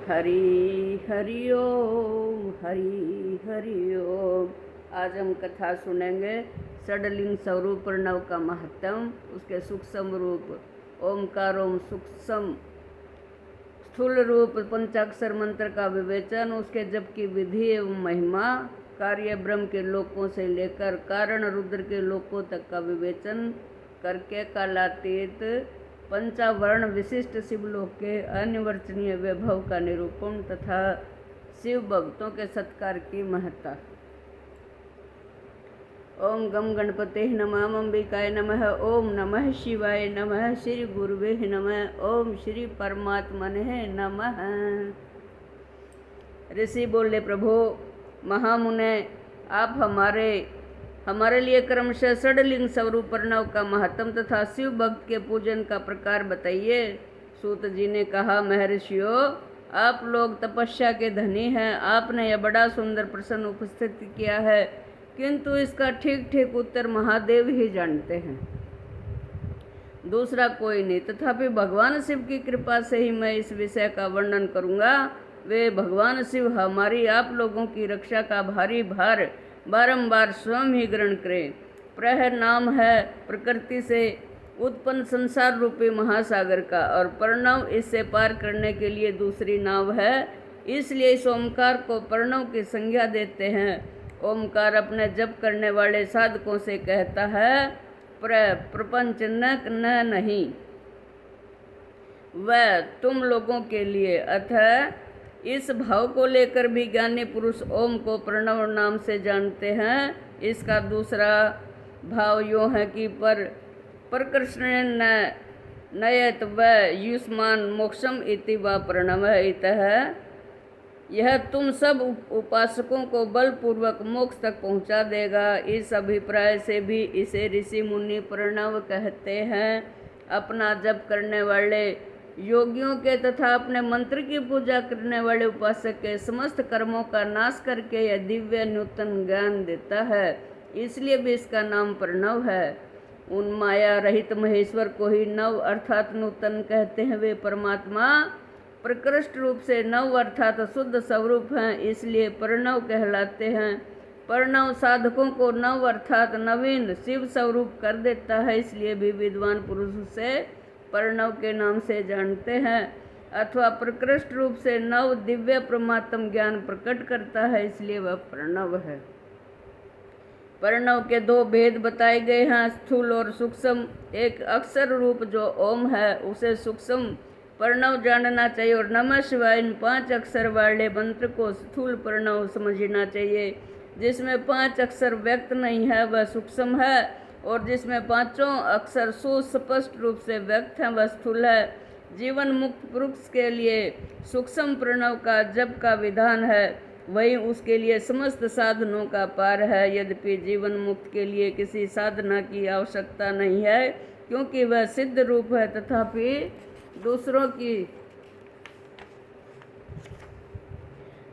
हरि हरि ओम, हरि हरि ओम। आज हम कथा सुनेंगे षडलिंग स्वरूप प्रणव का महत्व, उसके सूक्ष्म रूप ओमकार ओम सूक्ष्म स्थूल रूप पंचाक्षर मंत्र का विवेचन, उसके जप की विधि एवं महिमा, कार्य ब्रह्म के लोकों से लेकर कारण रुद्र के लोकों तक का विवेचन करके कालातीत पंचावर्ण विशिष्ट शिवलोक के अनिवर्चनीय वैभव का निरूपण तथा शिव भक्तों के सत्कार की महत्ता। ओम गम गणपते नमः, ओम अंबिकाय नमः, ओम नमः शिवाय नमः, श्री गुरुवे नमः, ओम श्री परमात्मने नमः। ऋषि बोले, प्रभु महामुने, आप हमारे लिए क्रमशः षडलिंग स्वरूप प्रणव का महत्व तथा शिव भक्त के पूजन का प्रकार बताइए। सूत जी ने कहा, महर्षियों, आप लोग तपस्या के धनी हैं। आपने यह बड़ा सुंदर प्रश्न उपस्थित किया है, किंतु इसका ठीक ठीक उत्तर महादेव ही जानते हैं, दूसरा कोई नहीं। तथापि भगवान शिव की कृपा से ही मैं इस विषय का वर्णन करूंगा। वे भगवान शिव हमारी आप लोगों की रक्षा का भारी भार बारंबार स्वयं ही ग्रहण करें। प्रह नाम है प्रकृति से उत्पन्न संसार रूपी महासागर का, और प्रणव इससे पार करने के लिए दूसरी नाव है। इसलिए इस ओमकार को प्रणव की संज्ञा देते हैं। ओमकार अपने जप करने वाले साधकों से कहता है, प्रपंच न नहीं, वह तुम लोगों के लिए। अतः इस भाव को लेकर भी ज्ञानी पुरुष ओम को प्रणव नाम से जानते हैं। इसका दूसरा भाव यूँ है कि प्रकृष्ण नयत व युष्मान मोक्षम इति व प्रणव इतः। यह तुम सब उपासकों को बलपूर्वक मोक्ष तक पहुंचा देगा। इस अभिप्राय से भी इसे ऋषि मुनि प्रणव कहते हैं। अपना जप करने वाले योगियों के तथा अपने मंत्र की पूजा करने वाले उपासक के समस्त कर्मों का नाश करके यह दिव्य नूतन ज्ञान देता है, इसलिए भी इसका नाम प्रणव है। उन माया रहित महेश्वर को ही नव अर्थात नूतन कहते हैं। वे परमात्मा प्रकृष्ट रूप से नव अर्थात शुद्ध स्वरूप हैं, इसलिए प्रणव कहलाते हैं। प्रणव साधकों को नव अर्थात नवीन शिव स्वरूप कर देता है, इसलिए भी विद्वान पुरुष से प्रणव के नाम से जानते हैं। अथवा प्रकृष्ट रूप से नव दिव्य परमात्म ज्ञान प्रकट करता है, इसलिए वह प्रणव है। प्रणव के दो भेद बताए गए हैं, स्थूल और सूक्ष्म। एक अक्षर रूप जो ओम है, उसे सूक्ष्म प्रणव जानना चाहिए, और नमः शिवाय इन 5 अक्षर वाले मंत्र को स्थूल प्रणव समझना चाहिए। जिसमें 5 अक्षर व्यक्त नहीं है वह सूक्ष्म है, और जिसमें 5 अक्षर सुस्पष्ट रूप से व्यक्त हैं वह स्थूल है। जीवन मुक्त पुरुष के लिए सूक्ष्म प्रणव का जप का विधान है, वही उसके लिए समस्त साधनों का पार है। यद्यपि जीवन मुक्त के लिए किसी साधना की आवश्यकता नहीं है, क्योंकि वह सिद्ध रूप है, तथापि दूसरों की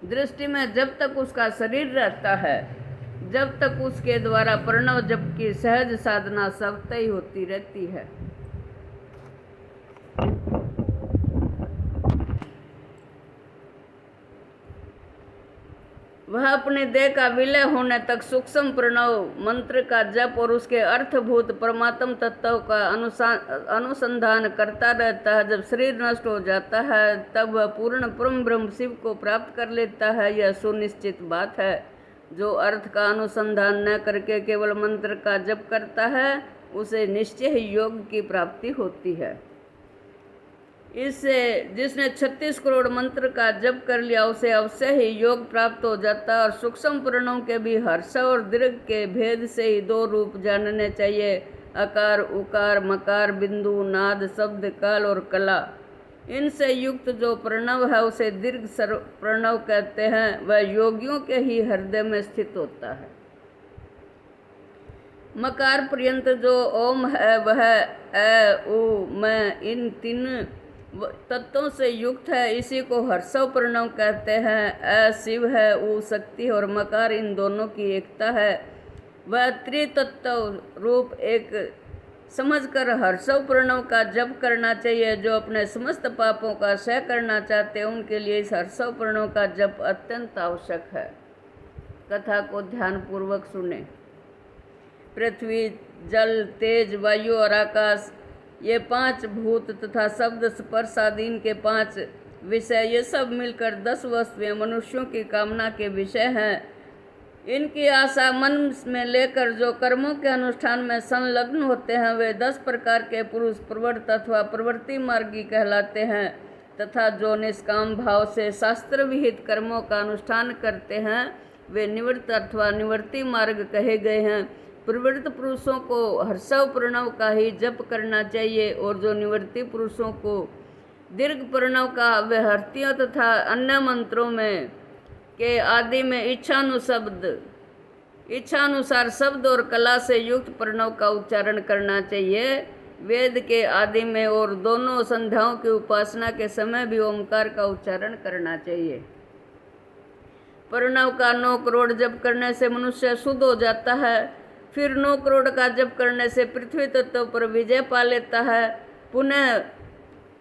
दृष्टि में जब तक उसका शरीर रहता है, जब तक उसके द्वारा प्रणव जप की सहज साधना स्वतः ही होती रहती है। वह अपने देह का विलय होने तक सूक्ष्म प्रणव मंत्र का जप और उसके अर्थभूत परमात्म तत्व का अनुसंधान करता रहता है। जब शरीर नष्ट हो जाता है, तब वह पूर्ण परम ब्रह्म शिव को प्राप्त कर लेता है। यह सुनिश्चित बात है। जो अर्थ का अनुसंधान न करके केवल मंत्र का जप करता है, उसे निश्चय ही योग की प्राप्ति होती है। इससे जिसने 36 करोड़ मंत्र का जप कर लिया, उसे अवश्य ही योग प्राप्त हो जाता है। और सूक्ष्म प्रणव के भी हर्ष और दीर्घ के भेद से ही 2 रूप जानने चाहिए, अकार उकार, मकार बिंदु, नाद शब्द, काल और कला। इनसे युक्त जो प्रणव है उसे दीर्घ प्रणव कहते हैं। वह योगियों के ही हृदय में स्थित होता है। मकार पर्यंत जो ओम है, वह ए उ मैं इन 3 तत्वों से युक्त है। इसी को हर्षव प्रणव कहते हैं। ए शिव है, उ शक्ति और मकार इन दोनों की एकता है। वह त्रितत्व रूप एक समझकर हर्षव प्रणव का जप करना चाहिए। जो अपने समस्त पापों का क्षय करना चाहते हैं उनके लिए इस हर्षव प्रणव का जप अत्यंत आवश्यक है। कथा को ध्यानपूर्वक सुने। पृथ्वी, जल, तेज, वायु और आकाश, ये 5 भूत तथा शब्द, स्पर्श आदि इनके 5 विषय, ये सब मिलकर 10 वस्तुएं मनुष्यों की कामना के विषय हैं। इनकी आशा मन में लेकर जो कर्मों के अनुष्ठान में संलग्न होते हैं वे 10 प्रकार के पुरुष प्रवृत्त अथवा प्रवृत्ति मार्गी कहलाते हैं, तथा जो निष्काम भाव से शास्त्र विहित कर्मों का अनुष्ठान करते हैं वे निवृत्त अथवा निवृत्ति मार्ग कहे गए हैं। प्रवृत्त पुरुषों को हर्षव प्रणव का ही जप करना चाहिए और जो निवृत्ति पुरुषों को दीर्घ प्रणव का वे हर्तियों तथा अन्य मंत्रों में के आदि में इच्छानुसार शब्द और कला से युक्त प्रणव का उच्चारण करना चाहिए। वेद के आदि में और दोनों संध्याओं की उपासना के समय भी ओंकार का उच्चारण करना चाहिए। प्रणव का 9 करोड़ जप करने से मनुष्य शुद्ध हो जाता है। फिर 9 करोड़ का जप करने से पृथ्वी तत्व पर विजय पा लेता है। पुनः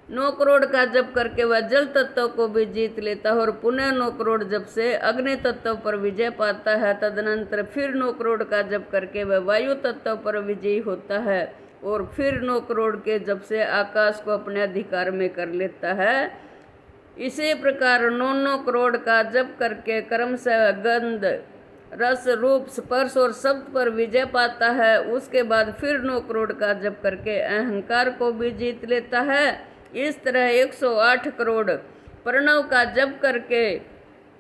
9 करोड़ का जप करके वह जल तत्व को भी जीत लेता है और पुनः 9 करोड़ जप से अग्नि तत्व पर विजय पाता है। तदनंतर फिर 9 करोड़ का जप करके वह वायु तत्व पर विजयी होता है और फिर 9 करोड़ के जप से आकाश को अपने अधिकार में कर लेता है। इसी प्रकार 9 करोड़ का जप करके कर्म से गंध, रस, रूप, स्पर्श और शब्द पर विजय पाता है। उसके बाद फिर 9 करोड़ का जप करके अहंकार को भी जीत लेता है। इस तरह 108 करोड़ प्रणव का जप करके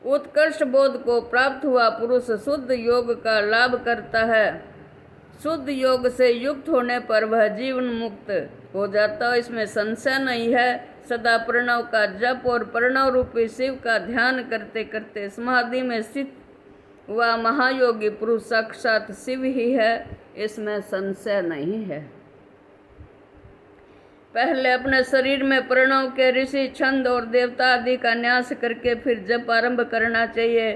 उत्कर्ष बोध को प्राप्त हुआ पुरुष शुद्ध योग का लाभ करता है। शुद्ध योग से युक्त होने पर वह जीवन मुक्त हो जाता है, इसमें संशय नहीं है। सदा प्रणव का जप और प्रणव रूपी शिव का ध्यान करते करते समाधि में स्थित हुआ महायोगी पुरुष साक्षात शिव ही है, इसमें संशय नहीं है। पहले अपने शरीर में प्रणव के ऋषि, छंद और देवता आदि का न्यास करके फिर जप आरंभ करना चाहिए।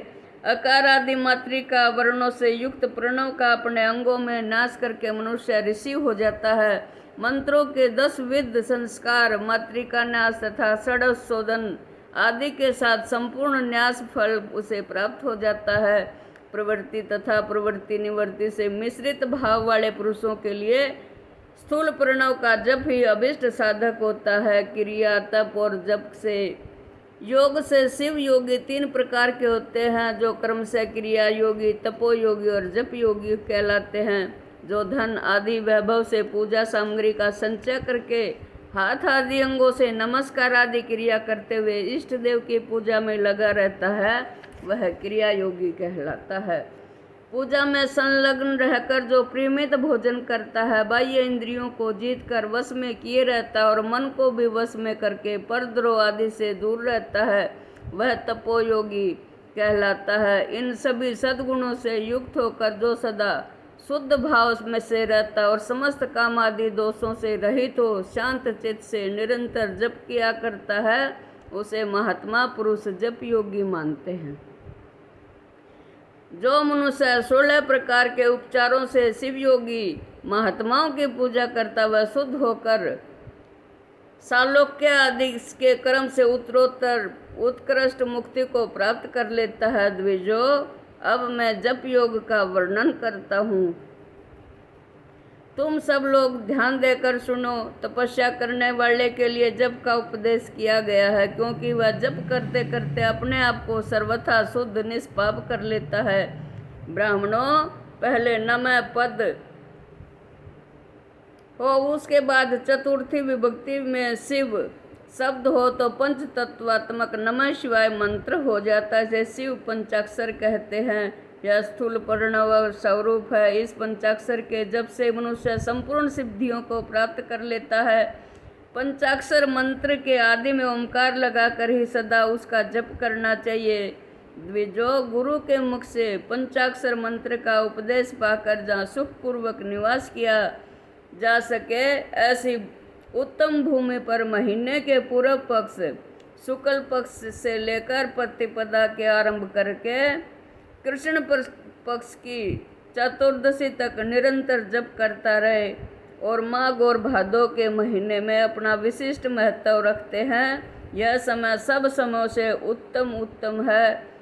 अकार आदि मातृका वर्णों से युक्त प्रणव का अपने अंगों में न्यास करके मनुष्य ऋषि हो जाता है। मंत्रों के 10 विध संस्कार, मातृका न्यास तथा षड्श शोधन आदि के साथ संपूर्ण न्यास फल उसे प्राप्त हो जाता है। प्रवृत्ति तथा प्रवृत्ति निवृत्ति से मिश्रित भाव वाले पुरुषों के लिए स्थूल प्रणव का जप ही अभिष्ट साधक होता है। क्रिया, तप और जप से योग से शिव योगी 3 प्रकार के होते हैं, जो क्रम से क्रिया योगी, तपो योगी और जप योगी कहलाते हैं। जो धन आदि वैभव से पूजा सामग्री का संचय करके हाथ आदि अंगों से नमस्कार आदि क्रिया करते हुए इष्ट देव की पूजा में लगा रहता है वह क्रिया योगी कहलाता है। पूजा में संलग्न रहकर जो प्रेमित भोजन करता है, बाह्य इंद्रियों को जीत कर वश में किए रहता है और मन को भी वश में करके परद्रोह आदि से दूर रहता है, वह तपोयोगी कहलाता है। इन सभी सद्गुणों से युक्त होकर जो सदा शुद्ध भाव में से रहता है और समस्त काम आदि दोषों से रहित हो शांत चित्त से निरंतर जप किया करता है, उसे महात्मा पुरुष जप योगी मानते हैं। जो मनुष्य 16 प्रकार के उपचारों से शिव योगी महात्माओं की पूजा करता वह शुद्ध होकर सालोक्य आदि के कर्म से उत्तरोत्तर उत्कृष्ट मुक्ति को प्राप्त कर लेता है। द्विजो, अब मैं जप योग का वर्णन करता हूँ, तुम सब लोग ध्यान देकर सुनो। तपस्या करने वाले के लिए जप का उपदेश किया गया है, क्योंकि वह जप करते करते अपने आप को सर्वथा शुद्ध निष्पाप कर लेता है। ब्राह्मणों, पहले नमः पद हो, उसके बाद चतुर्थी विभक्ति में शिव शब्द हो तो पंच तत्वात्मक नमः शिवाय मंत्र हो जाता है। जैसे शिव पंचाक्षर कहते हैं, यह स्थूल प्रणव स्वरूप है। इस पंचाक्षर के जप से मनुष्य संपूर्ण सिद्धियों को प्राप्त कर लेता है। पंचाक्षर मंत्र के आदि में ओंकार लगाकर ही सदा उसका जप करना चाहिए। द्विजो, गुरु के मुख से पंचाक्षर मंत्र का उपदेश पाकर जहाँ सुखपूर्वक निवास किया जा सके, ऐसी उत्तम भूमि पर महीने के पूर्व पक्ष शुक्ल पक्ष से लेकर प्रतिपदा के आरंभ करके कृष्ण पक्ष की चतुर्दशी तक निरंतर जप करता रहे। और माघ और भादो के महीने में अपना विशिष्ट महत्व रखते हैं। यह समय सब समयों से उत्तम है।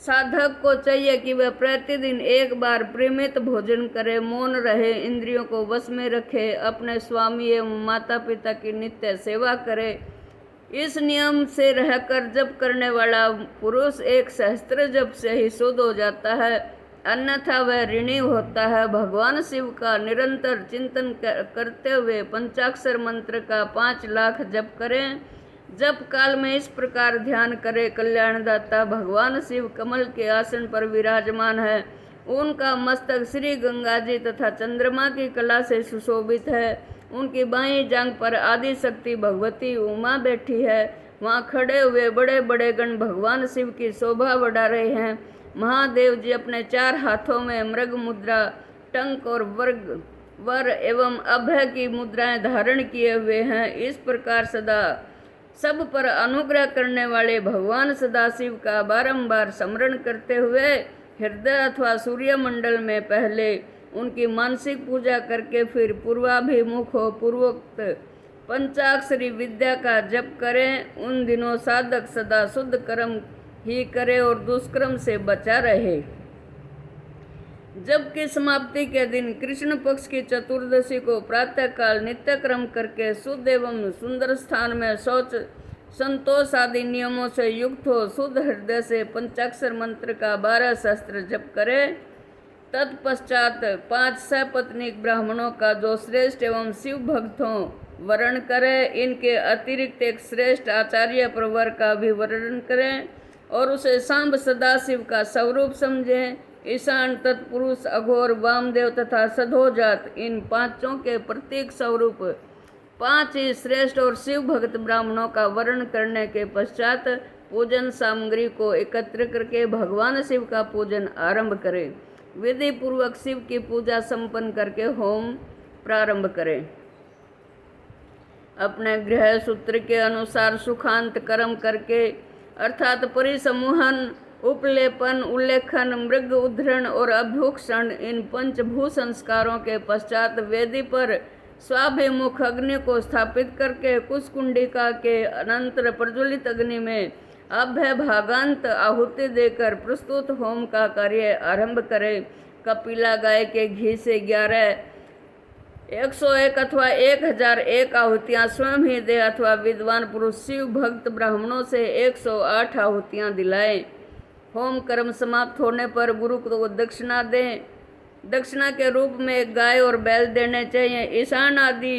साधक को चाहिए कि वह प्रतिदिन एक बार परिमित भोजन करे, मौन रहे, इंद्रियों को वश में रखे, अपने स्वामी एवं माता पिता की नित्य सेवा करे। इस नियम से रहकर जप करने वाला पुरुष एक सहस्त्र जप से ही शुद्ध हो जाता है, अन्यथा वह ऋणी होता है। भगवान शिव का निरंतर चिंतन करते हुए पंचाक्षर मंत्र का 5 लाख जप करें। जप काल में इस प्रकार ध्यान करे, कल्याणदाता भगवान शिव कमल के आसन पर विराजमान है। उनका मस्तक श्री गंगा जी तथा चंद्रमा की कला से सुशोभित है। उनकी बाईं जांघ पर आदि शक्ति भगवती उमा बैठी है। वहाँ खड़े हुए बड़े बड़े गण भगवान शिव की शोभा बढ़ा रहे हैं। महादेव जी अपने 4 हाथों में मृग मुद्रा, टंक और वर एवं अभय की मुद्राएं धारण किए हुए हैं। इस प्रकार सदा सब पर अनुग्रह करने वाले भगवान सदाशिव का बारंबार स्मरण करते हुए हृदय अथवा सूर्य मंडल में पहले उनकी मानसिक पूजा करके फिर पूर्वाभिमुख हो पूर्वोक्त पंचाक्षरी विद्या का जप करें। उन दिनों साधक सदा शुद्ध कर्म ही करे और दुष्कर्म से बचा रहे। जब की समाप्ति के दिन कृष्ण पक्ष की चतुर्दशी को प्रातः काल नित्य क्रम करके शुद्ध एवं सुंदर स्थान में शौच संतोष आदि नियमों से युक्त हो शुद्ध हृदय से पंचाक्षर मंत्र का 12 सहस्त्र जप करे। तत्पश्चात 5 सपत्नीक ब्राह्मणों का जो श्रेष्ठ एवं शिव भक्तों वर्ण करे, इनके अतिरिक्त एक श्रेष्ठ आचार्य प्रवर का भी वर्णन करें और उसे सांब सदाशिव का स्वरूप समझें। ईशान, तत्पुरुष, अघोर, वामदेव तथा सधोजात इन 5 के प्रत्येक स्वरूप 5 ही श्रेष्ठ और शिव भक्त ब्राह्मणों का वर्णन करने के पश्चात पूजन सामग्री को एकत्र करके भगवान शिव का पूजन आरंभ करें। विधि पूर्वक शिव की पूजा संपन्न करके होम प्रारंभ करें। अपने गृह सूत्र के अनुसार सुखांत कर्म करके अर्थात परिसमूहन, उपलेपन, उल्लेखन, मृग उद्धरण और अभ्युक्षण इन 5 भू संस्कारों के पश्चात वेदी पर स्वाभिमुख अग्नि को स्थापित करके कुशकुंडिका के अनंतर प्रज्वलित अग्नि में अभय भागांत आहुति देकर प्रस्तुत होम का कार्य आरंभ करें। कपिला गाय के घी से 11, 101 अथवा 1001 आहुतियाँ स्वयं ही दे अथवा विद्वान पुरुष शिव भक्त ब्राह्मणों से 108 आहुतियाँ दिलाएं। होम कर्म समाप्त होने पर गुरु को दक्षिणा दें। दक्षिणा के रूप में एक गाय और बैल देने चाहिए। ईशान आदि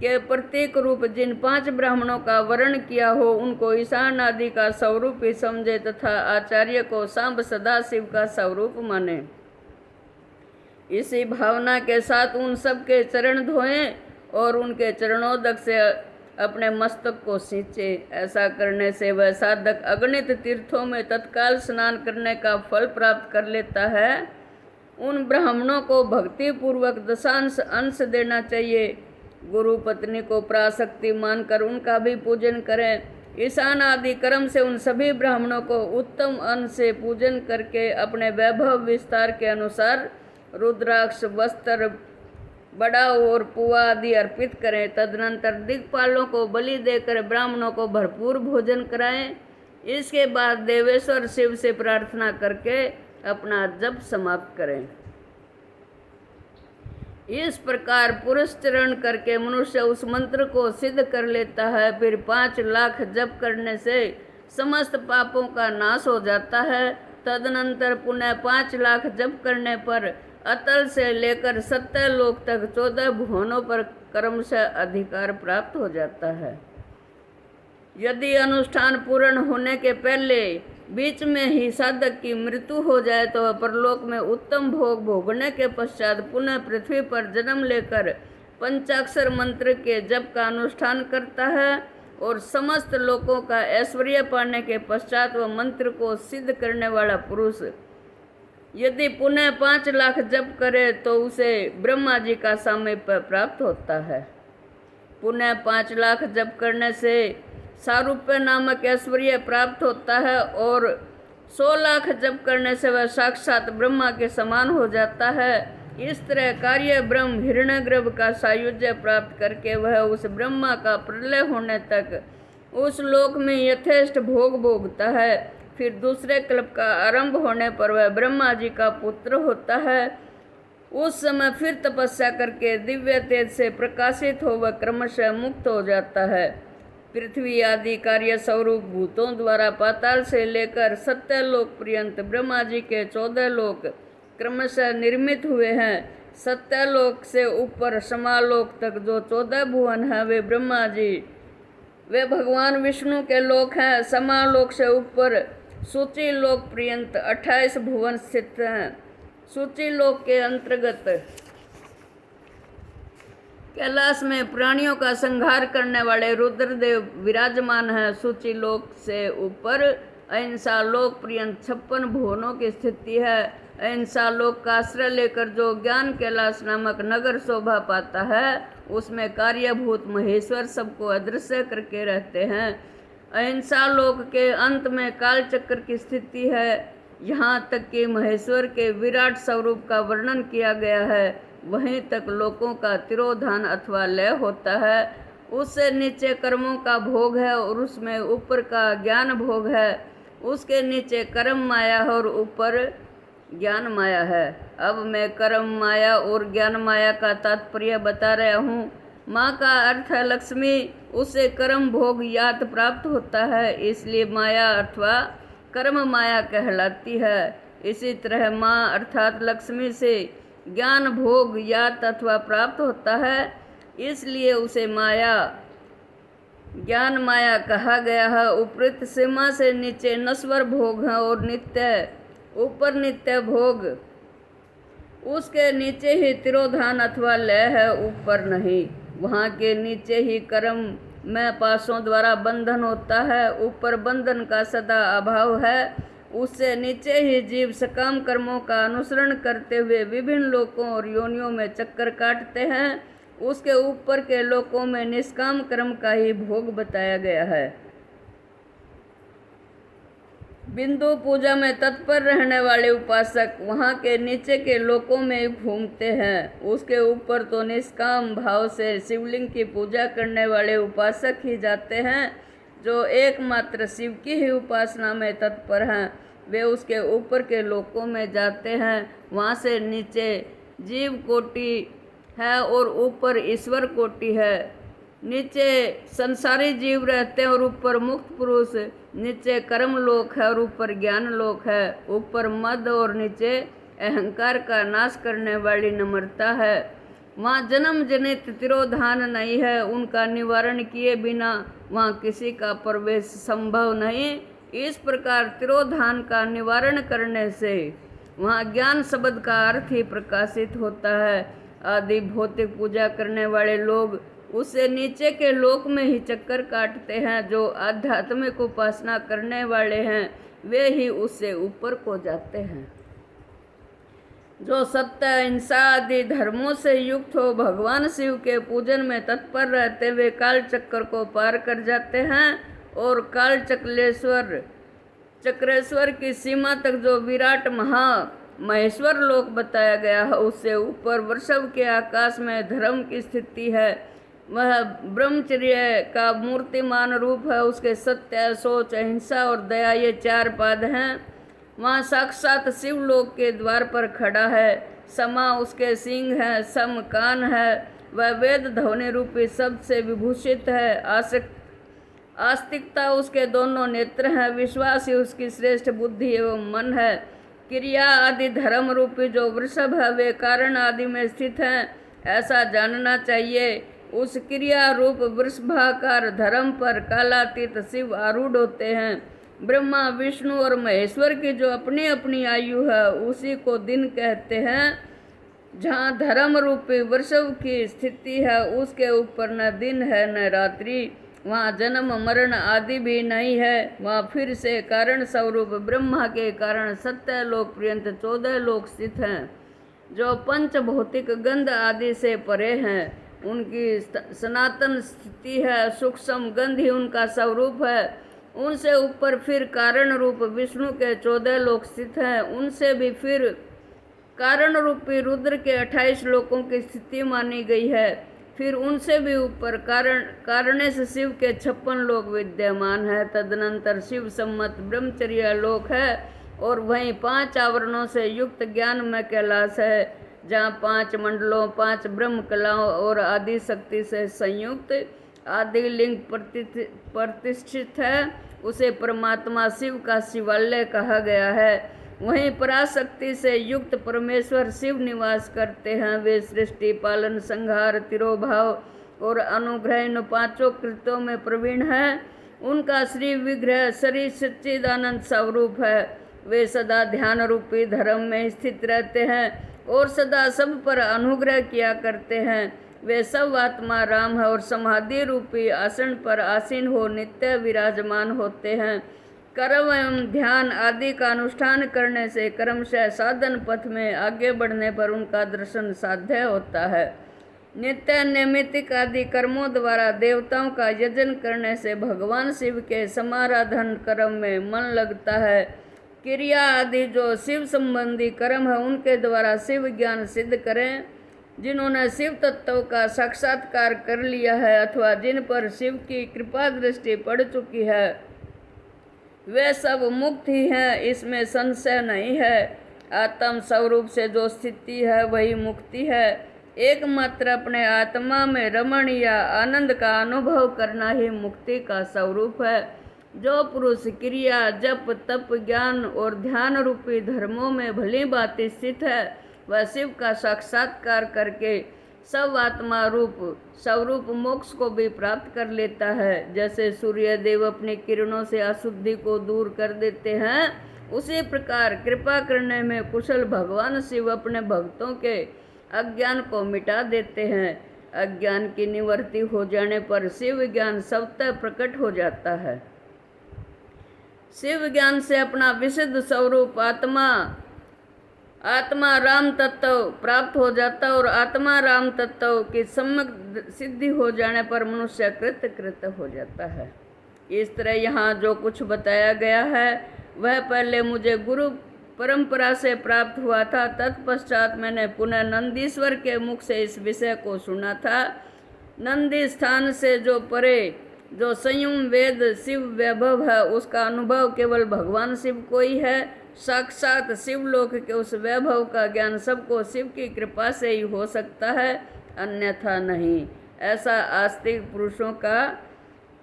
के प्रतीक रूप जिन 5 ब्राह्मणों का वर्ण किया हो उनको ईशान आदि का स्वरूप ही समझे तथा आचार्य को सांब सदाशिव का स्वरूप माने। इसी भावना के साथ उन सब के चरण धोएं और उनके चरणोदक से अपने मस्तक को सींचे। ऐसा करने से वह साधक अगणित तीर्थों में तत्काल स्नान करने का फल प्राप्त कर लेता है। उन ब्राह्मणों को भक्ति पूर्वक दशांश अंश देना चाहिए। गुरु पत्नी को प्राशक्ति मानकर उनका भी पूजन करें। ईशान आदि कर्म से उन सभी ब्राह्मणों को उत्तम अन्न से पूजन करके अपने वैभव विस्तार के अनुसार रुद्राक्ष, वस्त्र, बड़ा और पुआ आदि अर्पित करें। तदनंतर दिक्पालों को बलि देकर ब्राह्मणों को भरपूर भोजन कराएं। इसके बाद देवेश्वर शिव से प्रार्थना करके अपना जप समाप्त करें। इस प्रकार पुरुष चरण करके मनुष्य उस मंत्र को सिद्ध कर लेता है। फिर 5 लाख जप करने से समस्त पापों का नाश हो जाता है। तदनंतर पुनः 5 लाख जप करने पर अतल से लेकर 70 लोक तक 14 भुवनों पर क्रमशः अधिकार प्राप्त हो जाता है। यदि अनुष्ठान पूर्ण होने के पहले बीच में ही साधक की मृत्यु हो जाए तो परलोक में उत्तम भोग भोगने के पश्चात पुनः पृथ्वी पर जन्म लेकर पंचाक्षर मंत्र के जप का अनुष्ठान करता है और समस्त लोकों का ऐश्वर्य पाने के पश्चात वह मंत्र को सिद्ध करने वाला पुरुष यदि पुनः 5 लाख जप करे तो उसे ब्रह्मा जी का सामीप्य प्राप्त होता है। पुनः 5 लाख जप करने से सारूप्य नामक ऐश्वर्य प्राप्त होता है और 100 लाख जप करने से वह साक्षात ब्रह्मा के समान हो जाता है। इस तरह कार्य ब्रह्म हिरण्यगर्भ का सायुज्य प्राप्त करके वह उस ब्रह्मा का प्रलय होने तक उस लोक में यथेष्ट भोग भोगता है। फिर दूसरे कल्प का आरंभ होने पर वह ब्रह्मा जी का पुत्र होता है। उस समय फिर तपस्या करके दिव्य तेज से प्रकाशित हो वह क्रमशः मुक्त हो जाता है। पृथ्वी आदि कार्य स्वरूप भूतों द्वारा पाताल से लेकर सत्यलोक पर्यंत ब्रह्मा जी के 14 लोक क्रमशः निर्मित हुए हैं। सत्यलोक से ऊपर समालोक तक जो 14 भुवन हैं वे ब्रह्मा जी वे भगवान विष्णु के लोक हैं। समालोक से ऊपर सूची लोक पर्यंत 28 भुवन स्थित हैं। सूची लोक के अंतर्गत कैलाश में प्राणियों का संहार करने वाले रुद्रदेव विराजमान हैं। सूची लोक से ऊपर अहिंसा लोक पर्यंत 56 भुवनों की स्थिति है। अहिंसा लोक का आश्रय लेकर जो ज्ञान कैलाश नामक नगर शोभा पाता है उसमें कार्यभूत महेश्वर सबको अदृश्य करके रहते हैं। अहिंसा लोक के अंत में काल चक्र की स्थिति है। यहाँ तक कि महेश्वर के विराट स्वरूप का वर्णन किया गया है। वहीं तक लोकों का तिरोधान अथवा लय होता है। उससे नीचे कर्मों का भोग है और उसमें ऊपर का ज्ञान भोग है। उसके नीचे कर्म माया और ऊपर ज्ञान माया है। अब मैं कर्म माया और ज्ञान माया का तात्पर्य बता रहा हूँ। माँ का अर्थ है लक्ष्मी, उससे कर्म भोग यात प्राप्त होता है, इसलिए माया अथवा कर्म माया कहलाती है। इसी तरह माँ अर्थात लक्ष्मी से ज्ञान भोग यात अथवा प्राप्त होता है, इसलिए उसे माया ज्ञान माया कहा गया है। उपृत सीमा से नीचे नश्वर भोग है और नित्य ऊपर नित्य भोग। उसके नीचे ही तिरोधान अथवा लय है, ऊपर नहीं। वहाँ के नीचे ही कर्म में पासों द्वारा बंधन होता है, ऊपर बंधन का सदा अभाव है। उससे नीचे ही जीव सकाम कर्मों का अनुसरण करते हुए विभिन्न लोकों और योनियों में चक्कर काटते हैं। उसके ऊपर के लोकों में निष्काम कर्म का ही भोग बताया गया है। बिंदु पूजा में तत्पर रहने वाले उपासक वहाँ के नीचे के लोकों में घूमते हैं। उसके ऊपर तो निष्काम भाव से शिवलिंग की पूजा करने वाले उपासक ही जाते हैं। जो एकमात्र शिव की ही उपासना में तत्पर हैं वे उसके ऊपर के लोकों में जाते हैं। वहाँ से नीचे जीव कोटि है और ऊपर ईश्वर कोटि है। नीचे संसारी जीव रहते हैं और ऊपर मुक्त पुरुष। नीचे कर्म लोक है और ऊपर ज्ञान लोक है। ऊपर मद और नीचे अहंकार का नाश करने वाली नम्रता है। वहाँ जन्म जनित तिरोधान नहीं है। उनका निवारण किए बिना वहाँ किसी का प्रवेश संभव नहीं। इस प्रकार तिरोधान का निवारण करने से वहाँ ज्ञान शब्द का अर्थ ही प्रकाशित होता है। आदि भौतिक पूजा करने वाले लोग उससे नीचे के लोक में ही चक्कर काटते हैं। जो आध्यात्मिक उपासना करने वाले हैं वे ही उससे ऊपर को जाते हैं। जो सत्य अहिंसा आदि धर्मों से युक्त हो भगवान शिव के पूजन में तत्पर रहते हुए काल चक्र को पार कर जाते हैं और काल चक्रेश्वर की सीमा तक जो विराट महेश्वर लोक बताया गया है उससे ऊपर वृषभ के आकाश में धर्म की स्थिति है। वह ब्रह्मचर्य का मूर्तिमान रूप है। उसके सत्य, सोच, अहिंसा और दया ये 4 पाद हैं। वहाँ साक्षात शिवलोक के द्वार पर खड़ा है। समा उसके सिंह है, सम कान है। वह वेद ध्वनि रूपी शब्द से विभूषित है। आस्तिकता उसके दोनों नेत्र हैं। विश्वास ही उसकी श्रेष्ठ बुद्धि एवं मन है। क्रिया आदि धर्म रूपी जो वृषभ है वे कारण आदि में स्थित हैं, ऐसा जानना चाहिए। उस क्रिया रूप वृषभाकार धर्म पर कालातीत शिव आरूढ़ होते हैं। ब्रह्मा, विष्णु और महेश्वर की जो अपनी अपनी आयु है उसी को दिन कहते हैं। जहाँ धर्म रूपी वृषभ की स्थिति है उसके ऊपर न दिन है न रात्रि। वहाँ जन्म मरण आदि भी नहीं है। वहाँ फिर से कारण स्वरूप ब्रह्मा के कारण सत्य लोक पर्यंत 14 लोक स्थित हैं जो पंच भौतिक गंध आदि से परे हैं। उनकी सनातन स्थिति है। सूक्ष्म गंध ही उनका स्वरूप है। उनसे ऊपर फिर कारण रूप विष्णु के 14 लोक स्थित हैं। उनसे भी फिर कारण रूपी रुद्र के 28 लोकों की स्थिति मानी गई है। फिर उनसे भी ऊपर कारणेश शिव के 56 लोक विद्यमान है। तदनंतर शिव सम्मत ब्रह्मचर्य लोक है और वहीं 5 आवरणों से युक्त ज्ञान में कैलाश है, जहाँ 5 मंडलों, 5 ब्रह्म कलाओं और आदि शक्ति से संयुक्त आदि लिंग प्रतिष्ठित है। उसे परमात्मा शिव का शिवालय कहा गया है। वहीं पराशक्ति से युक्त परमेश्वर शिव निवास करते हैं। वे सृष्टि, पालन, संहार, तिरोभाव और अनुग्रह इन 5 कृत्यों में प्रवीण हैं। उनका श्री विग्रह शरीर सच्चिदानंद स्वरूप है। वे सदा ध्यान रूपी धर्म में स्थित रहते हैं और सदा सब पर अनुग्रह किया करते हैं। वे सब आत्मा राम है और समाधि रूपी आसन पर आसीन हो नित्य विराजमान होते हैं। कर्म एवं ध्यान आदि का अनुष्ठान करने से क्रमशः साधन पथ में आगे बढ़ने पर उनका दर्शन साध्य होता है। नित्य नैमित्तिक आदि कर्मों द्वारा देवताओं का यजन करने से भगवान शिव के समाराधन कर्म में मन लगता है। क्रिया आदि जो शिव संबंधी कर्म है उनके द्वारा शिव ज्ञान सिद्ध करें। जिन्होंने शिव तत्व का साक्षात्कार कर लिया है अथवा जिन पर शिव की कृपा दृष्टि पड़ चुकी है, वे सब मुक्त ही हैं, इसमें संशय नहीं है। आत्म स्वरूप से जो स्थिति है वही मुक्ति है। एकमात्र अपने आत्मा में रमण या आनंद का अनुभव करना ही मुक्ति का स्वरूप है। जो पुरुष क्रिया, जप, तप, ज्ञान और ध्यान रूपी धर्मों में भली भांति स्थित है, वह शिव का साक्षात्कार करके सब आत्मा रूप स्वरूप मोक्ष को भी प्राप्त कर लेता है। जैसे सूर्य देव अपनी किरणों से अशुद्धि को दूर कर देते हैं, उसी प्रकार कृपा करने में कुशल भगवान शिव अपने भक्तों के अज्ञान को मिटा देते हैं। अज्ञान की निवृत्ति हो जाने पर शिव ज्ञान स्वतः प्रकट हो जाता है। शिव ज्ञान से अपना विशुद्ध स्वरूप आत्मा राम तत्व प्राप्त हो जाता है और आत्मा राम तत्व की सम्यक सिद्धि हो जाने पर मनुष्य कृत हो जाता है। इस तरह यहाँ जो कुछ बताया गया है वह पहले मुझे गुरु परंपरा से प्राप्त हुआ था। तत्पश्चात मैंने पुनः नंदीश्वर के मुख से इस विषय को सुना था। नंदी स्थान से जो परे जो संयम वेद शिव वैभव है, उसका अनुभव केवल भगवान शिव को ही है। साक्षात शिवलोक के उस वैभव का ज्ञान सबको शिव की कृपा से ही हो सकता है, अन्यथा नहीं, ऐसा आस्तिक पुरुषों का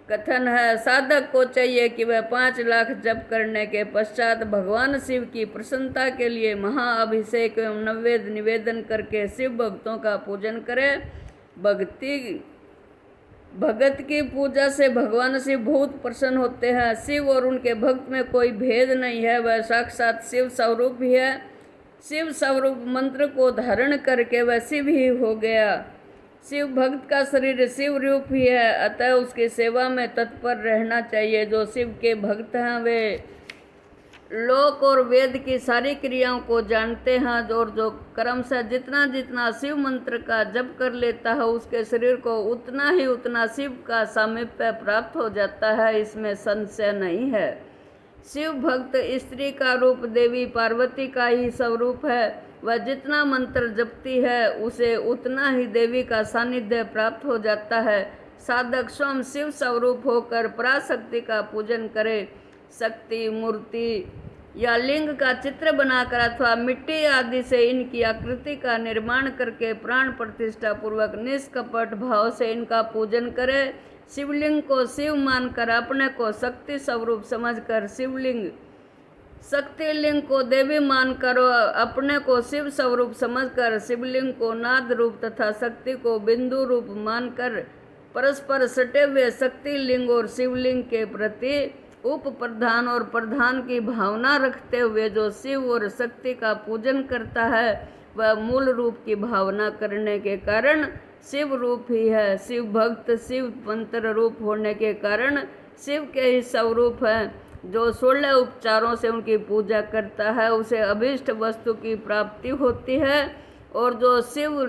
कथन है। साधक को चाहिए कि वह 5 लाख जप करने के पश्चात भगवान शिव की प्रसन्नता के लिए महाअभिषेक एवं नैवेद्य निवेदन करके शिव भक्तों का पूजन करे। भगत की पूजा से भगवान शिव बहुत प्रसन्न होते हैं। शिव और उनके भक्त में कोई भेद नहीं है, वह साक्षात शिव स्वरूप ही है। शिव स्वरूप मंत्र को धारण करके वह शिव ही हो गया। शिव भक्त का शरीर शिव रूप ही है, अतः उसकी सेवा में तत्पर रहना चाहिए। जो शिव के भक्त हैं वे लोक और वेद की सारी क्रियाओं को जानते हैं और जो कर्म से जितना जितना शिव मंत्र का जप कर लेता है उसके शरीर को उतना शिव का सामीप्य प्राप्त हो जाता है, इसमें संशय नहीं है। शिव भक्त स्त्री का रूप देवी पार्वती का ही स्वरूप है। वह जितना मंत्र जपती है उसे उतना ही देवी का सानिध्य प्राप्त हो जाता है। साधक स्वयं शिव स्वरूप होकर पराशक्ति का पूजन करे। शक्ति मूर्ति या लिंग का चित्र बनाकर अथवा मिट्टी आदि से इनकी आकृति का निर्माण करके प्राण प्रतिष्ठा पूर्वक निष्कपट भाव से इनका पूजन करे। शिवलिंग को शिव मानकर अपने को शक्ति स्वरूप समझकर शक्ति लिंग को देवी मानकर अपने को शिव स्वरूप समझकर शिवलिंग को नाद रूप तथा शक्ति को बिंदु रूप मानकर परस्पर सटे हुए शक्ति लिंग और शिवलिंग के प्रति उप प्रधान और प्रधान की भावना रखते हुए जो शिव और शक्ति का पूजन करता है वह मूल रूप की भावना करने के कारण शिव रूप ही है। शिव भक्त शिव मंत्र रूप होने के कारण शिव के ही स्वरूप हैं। जो 16 उपचारों से उनकी पूजा करता है उसे अभीष्ट वस्तु की प्राप्ति होती है और जो शिव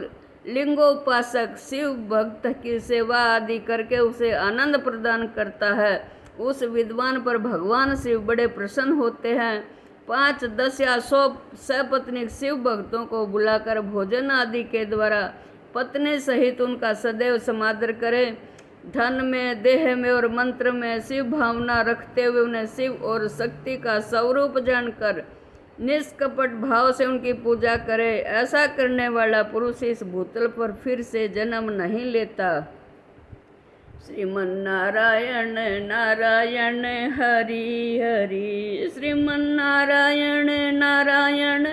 लिंगोपासक शिव भक्त की सेवा आदि करके उसे आनंद प्रदान करता है उस विद्वान पर भगवान शिव बड़े प्रसन्न होते हैं। 5, 10 या 100 सपत्नीक शिव भक्तों को बुलाकर भोजन आदि के द्वारा पत्नी सहित उनका सदैव समादर करे। धन में, देह में और मंत्र में शिव भावना रखते हुए उन्हें शिव और शक्ति का स्वरूप जानकर निष्कपट भाव से उनकी पूजा करे। ऐसा करने वाला पुरुष इस भूतल पर फिर से जन्म नहीं लेता। श्रीमन्नारायण नारायण हरि हरि, श्रीमन्नारायण नारायण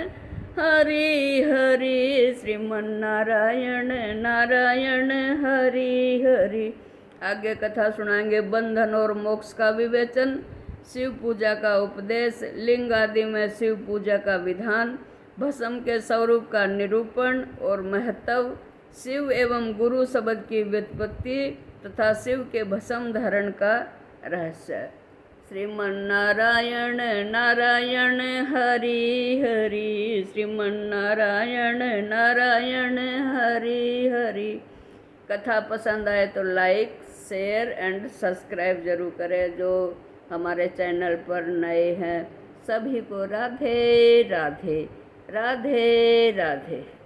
हरि हरि, श्रीमन्नारायण नारायण हरि हरि। आगे कथा सुनाएंगे। बंधन और मोक्ष का विवेचन, शिव पूजा का उपदेश, लिंग आदि में शिव पूजा का विधान, भस्म के स्वरूप का निरूपण और महत्व, शिव एवं गुरु शब्द की व्युत्पत्ति तथा शिव के भस्म धारण का रहस्य। श्रीमन्नारायण नारायण हरि हरि, श्रीमन्नारायण नारायण हरि हरि। कथा पसंद आए तो लाइक, शेयर एंड सब्सक्राइब जरूर करें। जो हमारे चैनल पर नए हैं सभी को राधे राधे, राधे राधे।